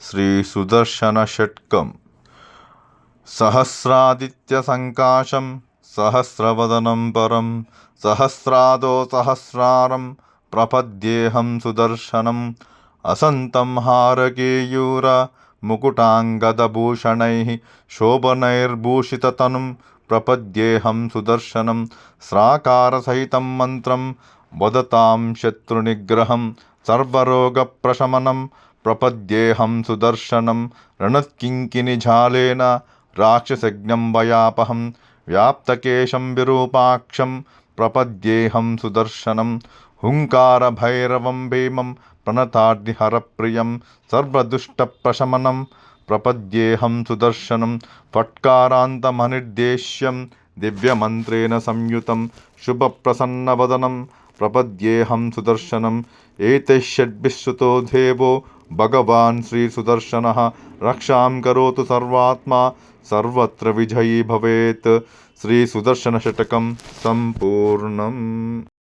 श्रीसुदर्शनषट्कम्। सहस्रादित्यसङ्काशं सहस्रवदनं परं सहस्रादो सहस्रारं प्रपद्येऽहं सुदर्शनम्। असन्तं हारकेयूर मुकुटाङ्गदभूषणैः शोभनैर्भूषिततनुं प्रपद्येऽहं सुदर्शनं। स्राकारसहितं मन्त्रं वदतां शत्रुनिग्रहं सर्वरोगप्रशमनं प्रपद्येऽहं सुदर्शनं। रणत्किङ्किणिजालेन राक्षसयज्ञं वयापहं व्याप्तकेशं विरूपाक्षं प्रपद्येऽहं सुदर्शनं। हुङ्कारभैरवं भीमं प्रणतार्तिहरप्रियं सर्वदुष्टप्रशमनं प्रपद्येऽहं सुदर्शनं। फट्कारान्तमनिर्देश्यं दिव्यमन्त्रेण संयुतं शुभप्रसन्नवदनं प्रपद्येऽहं सुदर्शनम्। एतैश्षड्भिश्रुतो देवो भगवान् श्रीसुदर्शनः रक्षां करोतु सर्वात्मा सर्वत्र विजयी भवेत्। श्रीसुदर्शनषट्कं सम्पूर्णम्।